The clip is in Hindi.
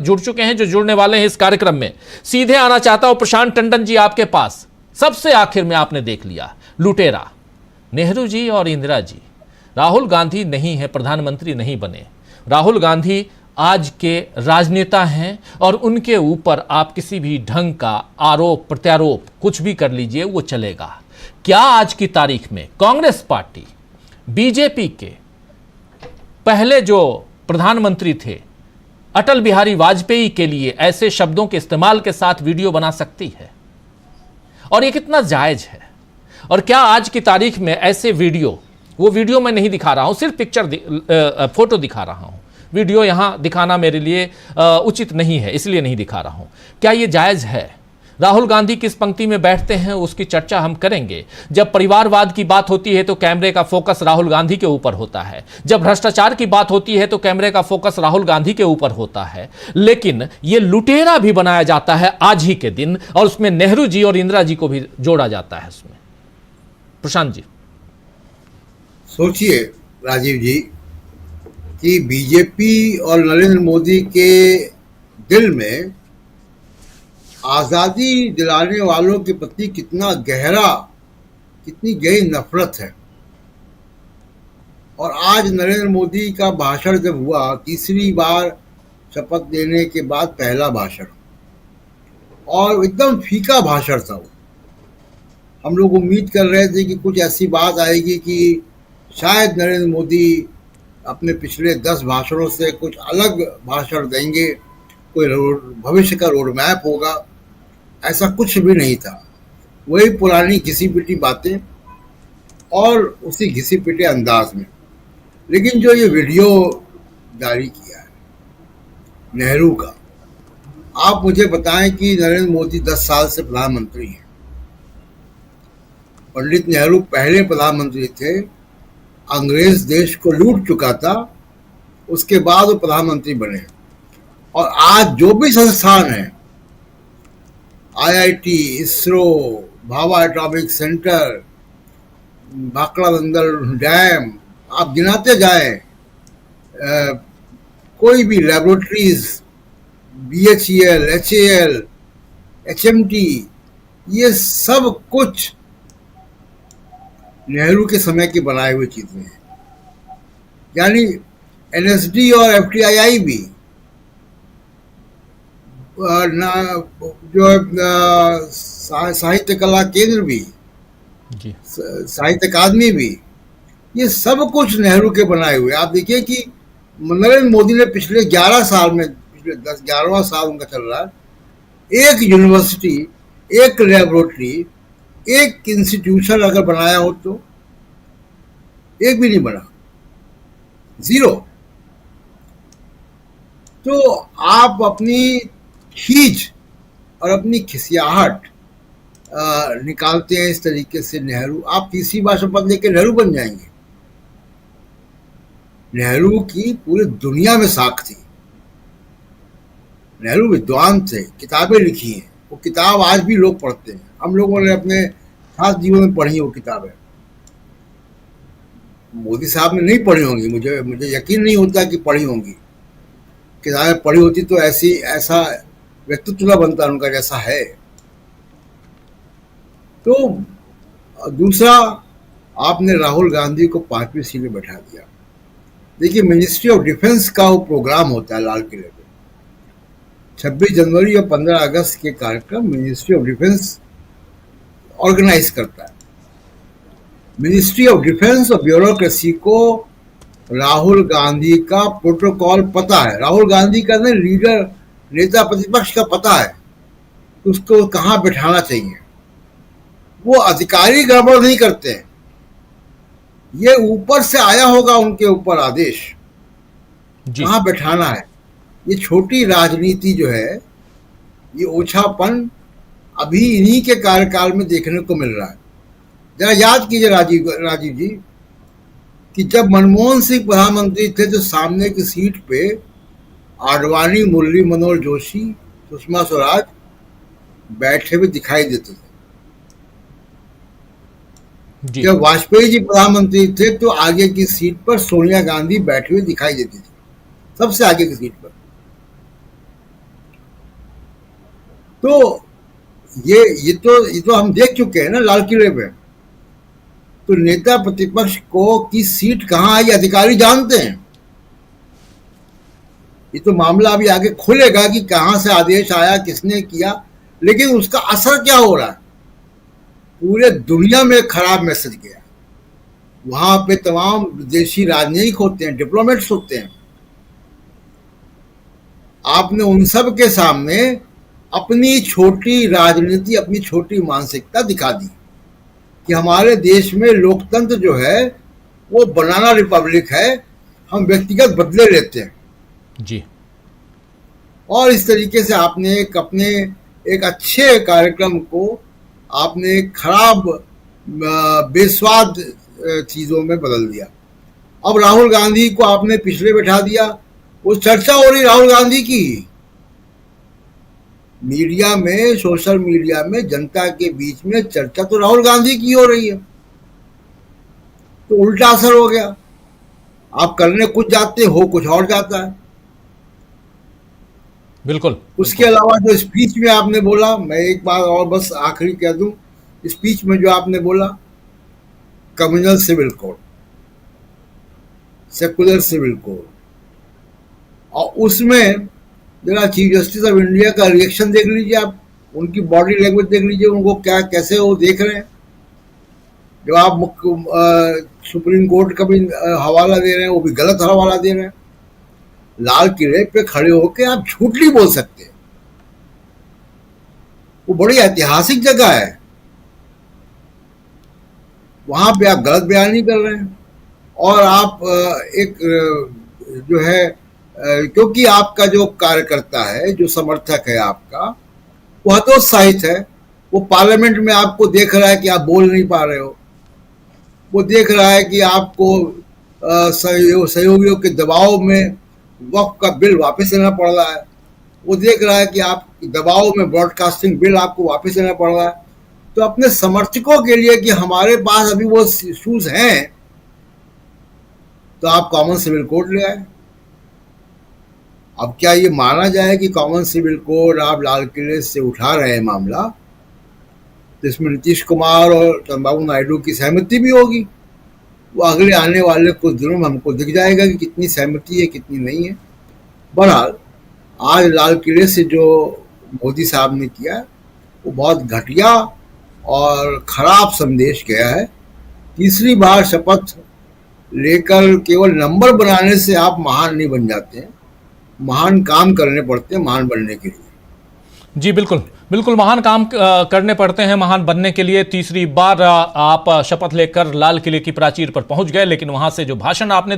जुड़ चुके हैं, जो जुड़ने वाले हैं इस कार्यक्रम में। सीधे आना चाहता हूं प्रशांत टंडन जी आपके पास। सबसे आखिर में आपने देख लिया लुटेरा नेहरू जी और इंदिरा जी। राहुल गांधी नहीं है, प्रधानमंत्री नहीं बने। राहुल गांधी आज के राजनेता हैं और उनके ऊपर आप किसी भी ढंग का आरोप प्रत्यारोप कुछ भी कर लीजिए, वो चलेगा। क्या आज की तारीख में कांग्रेस पार्टी बीजेपी के पहले जो प्रधानमंत्री थे अटल बिहारी वाजपेयी के लिए ऐसे शब्दों के इस्तेमाल के साथ वीडियो बना सकती है? और ये कितना जायज है? और क्या आज की तारीख में ऐसे वीडियो, वो वीडियो मैं नहीं दिखा रहा हूं, सिर्फ फोटो दिखा रहा हूं, वीडियो यहां दिखाना मेरे लिए उचित नहीं है, इसलिए नहीं दिखा रहा हूं। क्या ये जायज है? राहुल गांधी किस पंक्ति में बैठते हैं उसकी चर्चा हम करेंगे। जब परिवारवाद की बात होती है तो कैमरे का फोकस राहुल गांधी के ऊपर होता है, जब भ्रष्टाचार की बात होती है तो कैमरे का फोकस राहुल गांधी के ऊपर होता है। लेकिन यह लुटेरा भी बनाया जाता है आज ही के दिन, और उसमें नेहरू जी और इंदिरा जी को भी जोड़ा जाता है उसमें। प्रशांत जी सोचिए राजीव जी कि बीजेपी और नरेंद्र मोदी के दिल में आज़ादी दिलाने वालों के प्रति कितनी गहरी नफरत है। और आज नरेंद्र मोदी का भाषण जब हुआ, तीसरी बार शपथ लेने के बाद पहला भाषण, और एकदम फीका भाषण था वो। हम लोग उम्मीद कर रहे थे कि कुछ ऐसी बात आएगी कि शायद नरेंद्र मोदी अपने पिछले 10 भाषणों से कुछ अलग भाषण देंगे, कोई भविष्य का रोड मैप होगा। ऐसा कुछ भी नहीं था, वही पुरानी घिसी पिटी बातें और उसी घिसी पिटे अंदाज में। लेकिन जो ये वीडियो जारी किया है नेहरू का, आप मुझे बताएं कि नरेंद्र मोदी 10 साल से प्रधानमंत्री हैं। पंडित नेहरू पहले प्रधानमंत्री थे, अंग्रेज देश को लूट चुका था, उसके बाद वो प्रधानमंत्री बने। और आज जो भी संस्थान है, IIT, ISRO, Bhabha atomic centre, Bhakra बंदर डैम, आप गिनाते जाएं, कोई भी लैबोरेटरीज, BHEL, HAL, HMT, ये सब कुछ नेहरू के समय के बनाए हुए चीजें हैं। यानी NSD और FTII भी, जो साहित्य कला केंद्र भी, साहित्य अकादमी भी, ये सब कुछ नेहरू के बनाए हुए। आप देखिए कि नरेंद्र मोदी ने पिछले 11 साल में, पिछले 11वां साल उनका चल रहा है, एक यूनिवर्सिटी, एक लेबोरेटरी, एक इंस्टीट्यूशन अगर बनाया हो तो एक भी नहीं बना, जीरो। तो आप अपनी खींच और अपनी खिसियाहट निकालते हैं इस तरीके से। नेहरू, आप तीसरी बार शपथ लेकर नेहरू बन जाएंगे। नेहरू की पूरी दुनिया में साख थी। नेहरू विद्वान थे, किताबें लिखी हैं, वो किताब आज भी लोग पढ़ते हैं। हम लोगों ने अपने खास जीवन में पढ़ी वो किताबें। मोदी साहब ने नहीं पढ़ी होंगी, मुझे यकीन नहीं होता कि पढ़ी होंगी। किताबें पढ़ी होती तो ऐसा व्यक्तित्व न बनता उनका जैसा है। तो दूसरा, आपने राहुल गांधी को 5वीं सीट में बैठा दिया। देखिए, मिनिस्ट्री ऑफ डिफेंस का वो प्रोग्राम होता है लाल किले पे, 26 जनवरी और 15 अगस्त के कार्यक्रम मिनिस्ट्री ऑफ डिफेंस ऑर्गेनाइज करता है। मिनिस्ट्री ऑफ डिफेंस और ब्यूरोक्रेसी को राहुल गांधी का प्रोटोकॉल पता है। राहुल गांधी का लीडर, नेता प्रतिपक्ष का पता है उसको कहाँ बैठाना चाहिए। वो अधिकारी गड़बड़ नहीं करते हैं, ये ऊपर से आया होगा उनके ऊपर आदेश कहाँ बैठाना है। ये छोटी राजनीति जो है, ये ओछापन अभी इन्हीं के कार्यकाल में देखने को मिल रहा है। जरा याद कीजिए राजीव जी कि जब मनमोहन सिंह प्रधानमंत्री थे तो सामने की सीट पे आडवाणी, मुरली मनोहर जोशी, सुषमा स्वराज बैठे हुए दिखाई देते थे। जब वाजपेयी जी प्रधानमंत्री थे तो आगे की सीट पर सोनिया गांधी बैठी हुई दिखाई देती थी, सबसे आगे की सीट पर। तो ये तो हम देख चुके हैं ना लाल किले पे। तो नेता प्रतिपक्ष को की सीट कहाँ आई अधिकारी जानते हैं। ये तो मामला अभी आगे खुलेगा कि कहां से आदेश आया, किसने किया, लेकिन उसका असर क्या हो रहा है। पूरे दुनिया में खराब मैसेज गया। वहां पे तमाम विदेशी राजनयिक होते हैं, डिप्लोमेट्स होते हैं। आपने उन सब के सामने अपनी छोटी राजनीति, अपनी छोटी मानसिकता दिखा दी कि हमारे देश में लोकतंत्र जो है वो बनाना रिपब्लिक है, हम व्यक्तिगत बदले लेते हैं। जी। और इस तरीके से आपने एक अच्छे कार्यक्रम को आपने एक खराब बेस्वाद चीजों में बदल दिया। अब राहुल गांधी को आपने पिछले बैठा दिया। वो चर्चा हो रही राहुल गांधी की मीडिया में, सोशल मीडिया में, जनता के बीच में चर्चा तो राहुल गांधी की हो रही है। तो उल्टा असर हो गया। आप करने कुछ जाते हो, कुछ और जाता है। बिल्कुल। उसके अलावा जो स्पीच में आपने बोला, मैं एक बात और बस आखिरी कह दूं, स्पीच में जो आपने बोला communal civil code, secular civil code, और उसमें जरा चीफ जस्टिस ऑफ इंडिया का रिएक्शन देख लीजिए आप, उनकी बॉडी लैंग्वेज देख लीजिए, उनको क्या कैसे वो देख रहे हैं। जब आप सुप्रीम कोर्ट का भी हवाला दे रहे हैं, वो भी गलत हवाला दे रहे हैं। लाल किले पे खड़े होकर आप झूठ नहीं बोल सकते। वो बड़ी ऐतिहासिक जगह है, वहां पे आप गलत बयानी कर रहे हैं। और आप एक जो है, क्योंकि आपका जो कार्यकर्ता है, जो समर्थक है आपका, वो हतोत्साहित है। वो पार्लियामेंट में आपको देख रहा है कि आप बोल नहीं पा रहे हो। वो देख रहा है कि आपको सहयोगियों के दबाव में वक्फ का बिल वापस लेना पड़ रहा है। वो देख रहा है कि आप दबाव में ब्रॉडकास्टिंग बिल आपको वापस लेना पड़ रहा है। तो अपने समर्थकों के लिए कि हमारे पास अभी वो इश्यूज हैं, तो आप कॉमन सिविल कोड ले आए। अब क्या ये माना जाए कि कॉमन सिविल कोड आप लाल किले से उठा रहे हैं मामला, तो इसमें नीतीश कुमार और चंद्रबाबू नायडू की सहमति भी होगी। वो अगले आने वाले कुछ दिनों में हमको दिख जाएगा कि कितनी सहमति है, कितनी नहीं है। बहरहाल आज लाल किले से जो मोदी साहब ने किया, वो बहुत घटिया और खराब संदेश गया है। तीसरी बार शपथ लेकर केवल नंबर बनाने से आप महान नहीं बन जाते हैं। महान काम करने पड़ते हैं महान बनने के लिए। जी बिल्कुल बिल्कुल, महान काम करने पड़ते हैं महान बनने के लिए। तीसरी बार आप शपथ लेकर लाल किले की प्राचीर पर पहुंच गए, लेकिन वहां से जो भाषण आपने